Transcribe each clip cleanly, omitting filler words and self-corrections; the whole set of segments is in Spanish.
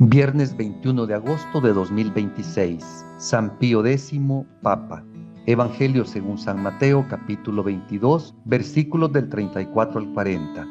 Viernes 21 de agosto de 2026, San Pío X, Papa. Evangelio según San Mateo, capítulo 22, versículos del 34 al 40.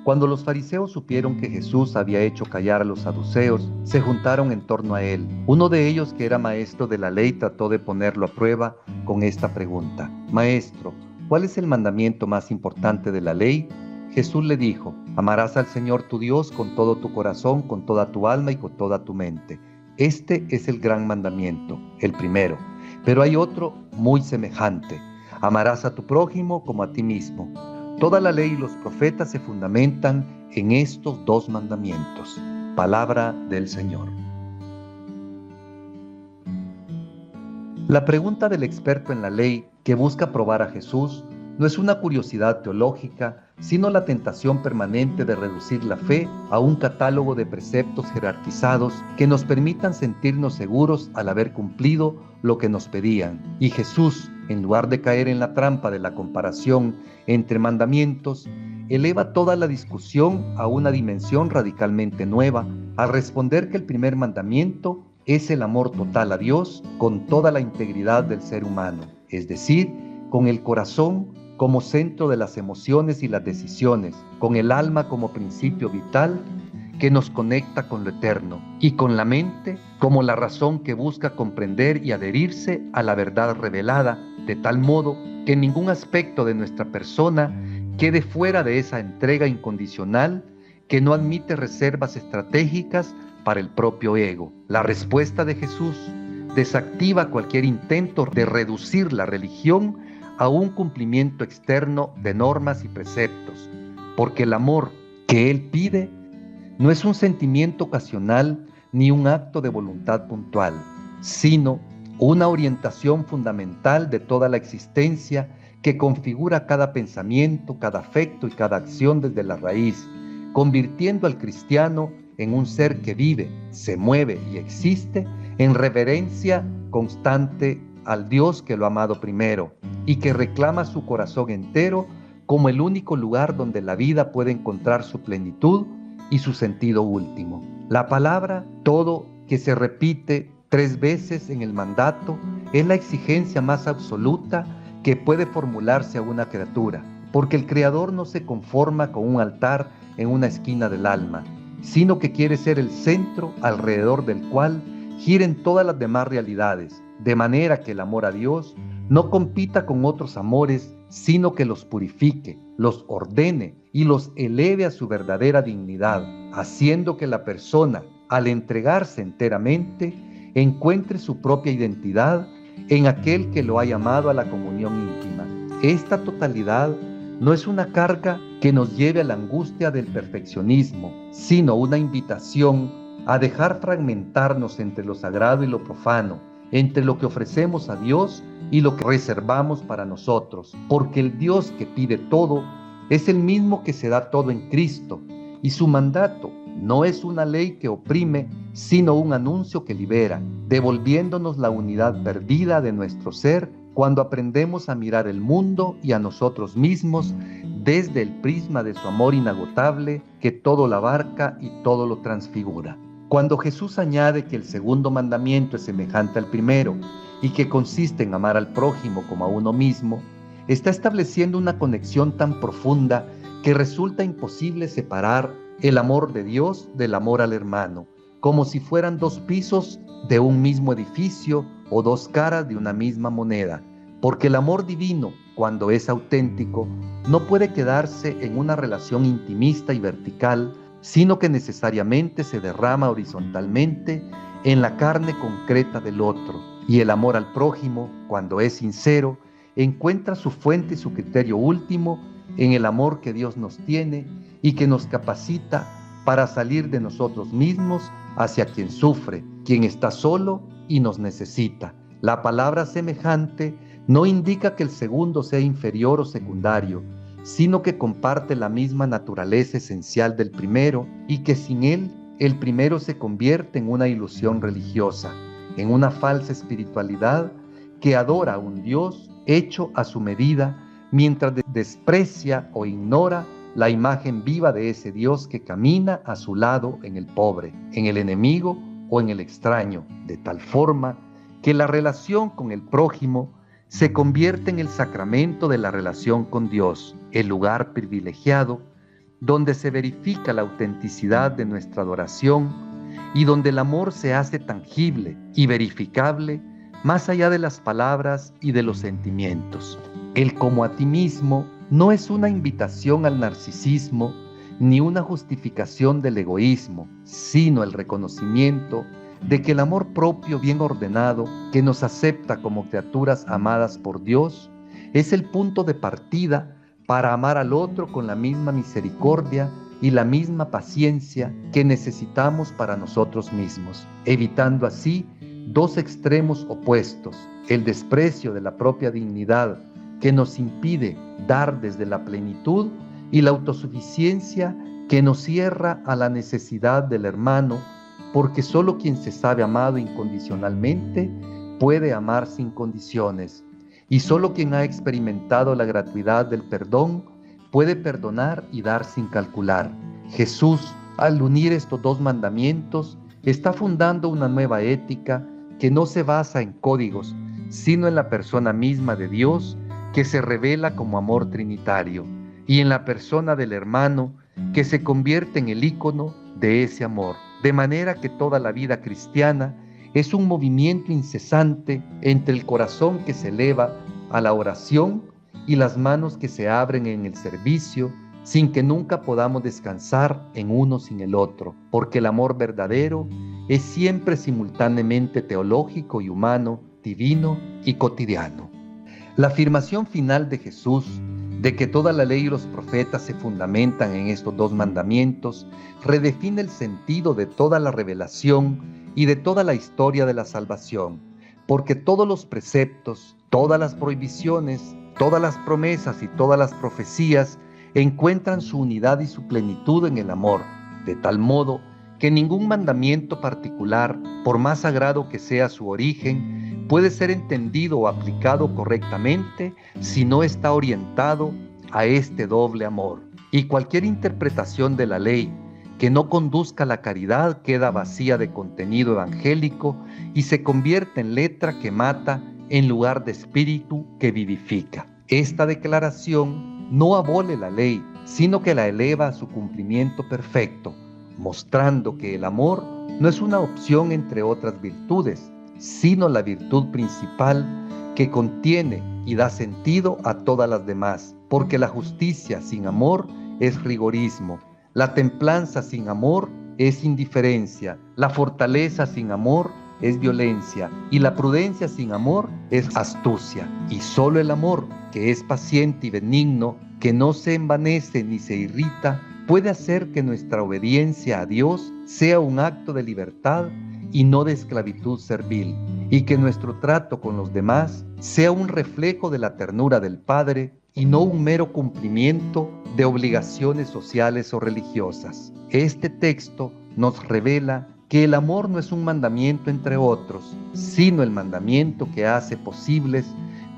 Cuando los fariseos supieron que Jesús había hecho callar a los saduceos, se juntaron en torno a él. Uno de ellos, que era maestro de la ley, trató de ponerlo a prueba con esta pregunta: Maestro, ¿cuál es el mandamiento más importante de la ley? Jesús le dijo: amarás al Señor tu Dios con todo tu corazón, con toda tu alma y con toda tu mente. Este es el gran mandamiento, el primero. Pero hay otro muy semejante: amarás a tu prójimo como a ti mismo. Toda la ley y los profetas se fundamentan en estos dos mandamientos. Palabra del Señor. La pregunta del experto en la ley que busca probar a Jesús no es una curiosidad teológica, sino la tentación permanente de reducir la fe a un catálogo de preceptos jerarquizados que nos permitan sentirnos seguros al haber cumplido lo que nos pedían. Y Jesús, en lugar de caer en la trampa de la comparación entre mandamientos, eleva toda la discusión a una dimensión radicalmente nueva al responder que el primer mandamiento es el amor total a Dios con toda la integridad del ser humano, es decir, con el corazón como centro de las emociones y las decisiones, con el alma como principio vital que nos conecta con lo eterno, y con la mente como la razón que busca comprender y adherirse a la verdad revelada, de tal modo que ningún aspecto de nuestra persona quede fuera de esa entrega incondicional que no admite reservas estratégicas para el propio ego. La respuesta de Jesús desactiva cualquier intento de reducir la religión a un cumplimiento externo de normas y preceptos, porque el amor que Él pide no es un sentimiento ocasional ni un acto de voluntad puntual, sino una orientación fundamental de toda la existencia que configura cada pensamiento, cada afecto y cada acción desde la raíz, convirtiendo al cristiano en un ser que vive, se mueve y existe en reverencia constante al Dios que lo ha amado primero y que reclama su corazón entero como el único lugar donde la vida puede encontrar su plenitud y su sentido último. La palabra todo, que se repite 3 veces en el mandato, es la exigencia más absoluta que puede formularse a una criatura, porque el Creador no se conforma con un altar en una esquina del alma, sino que quiere ser el centro alrededor del cual giren todas las demás realidades, de manera que el amor a Dios no compita con otros amores, sino que los purifique, los ordene y los eleve a su verdadera dignidad, haciendo que la persona, al entregarse enteramente, encuentre su propia identidad en aquel que lo ha llamado a la comunión íntima. Esta totalidad no es una carga que nos lleve a la angustia del perfeccionismo, sino una invitación a dejar fragmentarnos entre lo sagrado y lo profano, entre lo que ofrecemos a Dios y lo que reservamos para nosotros, porque el Dios que pide todo es el mismo que se da todo en Cristo, y su mandato no es una ley que oprime, sino un anuncio que libera, devolviéndonos la unidad perdida de nuestro ser cuando aprendemos a mirar el mundo y a nosotros mismos desde el prisma de su amor inagotable que todo lo abarca y todo lo transfigura. Cuando Jesús añade que el segundo mandamiento es semejante al primero y que consiste en amar al prójimo como a uno mismo, está estableciendo una conexión tan profunda que resulta imposible separar el amor de Dios del amor al hermano, como si fueran 2 pisos de un mismo edificio o 2 caras de una misma moneda, porque el amor divino, cuando es auténtico, no puede quedarse en una relación intimista y vertical, sino que necesariamente se derrama horizontalmente en la carne concreta del otro. Y el amor al prójimo, cuando es sincero, encuentra su fuente y su criterio último en el amor que Dios nos tiene y que nos capacita para salir de nosotros mismos hacia quien sufre, quien está solo y nos necesita. La palabra semejante no indica que el segundo sea inferior o secundario, sino que comparte la misma naturaleza esencial del primero y que sin él, el primero se convierte en una ilusión religiosa, en una falsa espiritualidad que adora a un Dios hecho a su medida, mientras desprecia o ignora la imagen viva de ese Dios que camina a su lado en el pobre, en el enemigo o en el extraño, de tal forma que la relación con el prójimo se convierte en el sacramento de la relación con Dios, el lugar privilegiado donde se verifica la autenticidad de nuestra adoración y donde el amor se hace tangible y verificable más allá de las palabras y de los sentimientos. El como a ti mismo no es una invitación al narcisismo ni una justificación del egoísmo, sino el reconocimiento de que el amor propio bien ordenado, que nos acepta como criaturas amadas por Dios, es el punto de partida para amar al otro con la misma misericordia y la misma paciencia que necesitamos para nosotros mismos, evitando así dos extremos opuestos, el desprecio de la propia dignidad que nos impide dar desde la plenitud y la autosuficiencia que nos cierra a la necesidad del hermano, porque solo quien se sabe amado incondicionalmente puede amar sin condiciones, y solo quien ha experimentado la gratuidad del perdón puede perdonar y dar sin calcular. Jesús, al unir estos dos mandamientos, está fundando una nueva ética que no se basa en códigos, sino en la persona misma de Dios, que se revela como amor trinitario, y en la persona del hermano, que se convierte en el ícono de ese amor. De manera que toda la vida cristiana es un movimiento incesante entre el corazón que se eleva a la oración y las manos que se abren en el servicio, sin que nunca podamos descansar en uno sin el otro, porque el amor verdadero es siempre simultáneamente teológico y humano, divino y cotidiano. La afirmación final de Jesús de que toda la ley y los profetas se fundamentan en estos dos mandamientos redefine el sentido de toda la revelación y de toda la historia de la salvación, porque todos los preceptos, todas las prohibiciones, todas las promesas y todas las profecías encuentran su unidad y su plenitud en el amor, de tal modo que ningún mandamiento particular, por más sagrado que sea su origen, puede ser entendido o aplicado correctamente si no está orientado a este doble amor. Y cualquier interpretación de la ley que no conduzca a la caridad queda vacía de contenido evangélico y se convierte en letra que mata en lugar de espíritu que vivifica. Esta declaración no abole la ley, sino que la eleva a su cumplimiento perfecto, mostrando que el amor no es una opción entre otras virtudes, sino la virtud principal que contiene y da sentido a todas las demás, porque la justicia sin amor es rigorismo, la templanza sin amor es indiferencia, la fortaleza sin amor es violencia y la prudencia sin amor es astucia. Y solo el amor, que es paciente y benigno, que no se envanece ni se irrita, puede hacer que nuestra obediencia a Dios sea un acto de libertad y no de esclavitud servil, y que nuestro trato con los demás sea un reflejo de la ternura del Padre y no un mero cumplimiento de obligaciones sociales o religiosas. Este texto nos revela que el amor no es un mandamiento entre otros, sino el mandamiento que hace posibles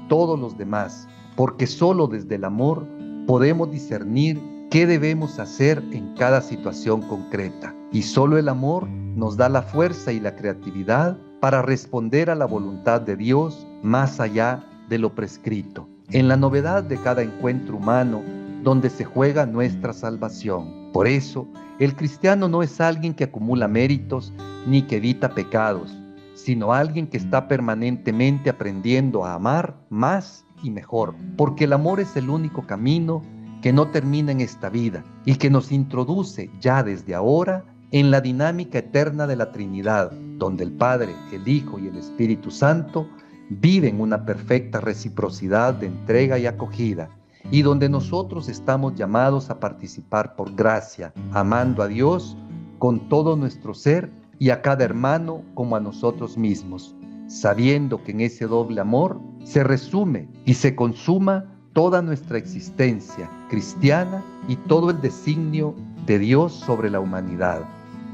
todos los demás, porque solo desde el amor podemos discernir qué debemos hacer en cada situación concreta. Y solo el amor nos da la fuerza y la creatividad para responder a la voluntad de Dios más allá de lo prescrito. En la novedad de cada encuentro humano, donde se juega nuestra salvación. Por eso, el cristiano no es alguien que acumula méritos ni que evita pecados, sino alguien que está permanentemente aprendiendo a amar más y mejor, porque el amor es el único camino que no termina en esta vida y que nos introduce ya desde ahora en la dinámica eterna de la Trinidad, donde el Padre, el Hijo y el Espíritu Santo viven una perfecta reciprocidad de entrega y acogida, y donde nosotros estamos llamados a participar por gracia, amando a Dios con todo nuestro ser y a cada hermano como a nosotros mismos, sabiendo que en ese doble amor se resume y se consuma toda nuestra existencia cristiana y todo el designio de Dios sobre la humanidad.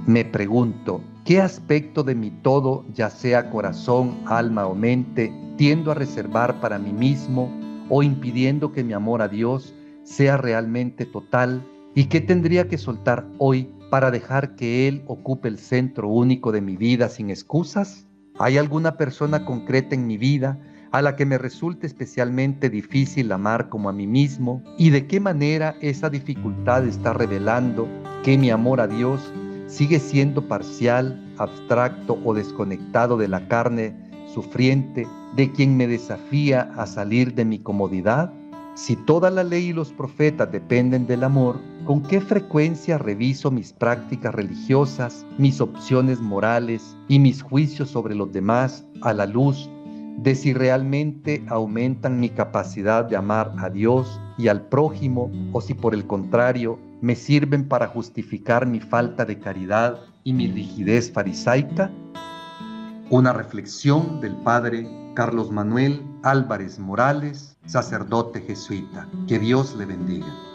Me pregunto, ¿qué aspecto de mi todo, ya sea corazón, alma o mente, tiendo a reservar para mí mismo o impidiendo que mi amor a Dios sea realmente total ¿Y qué tendría que soltar hoy para dejar que Él ocupe el centro único de mi vida sin excusas? ¿Hay alguna persona concreta en mi vida a la que me resulte especialmente difícil amar como a mí mismo? ¿Y de qué manera esa dificultad está revelando que mi amor a Dios sigue siendo parcial, abstracto o desconectado de la carne sufriente de quien me desafía a salir de mi comodidad? Si toda la ley y los profetas dependen del amor, ¿con qué frecuencia reviso mis prácticas religiosas, mis opciones morales y mis juicios sobre los demás a la luz de si realmente aumentan mi capacidad de amar a Dios y al prójimo, o si por el contrario me sirven para justificar mi falta de caridad y mi rigidez farisaica? Una reflexión del padre Carlos Manuel Álvarez Morales, sacerdote jesuita. Que Dios le bendiga.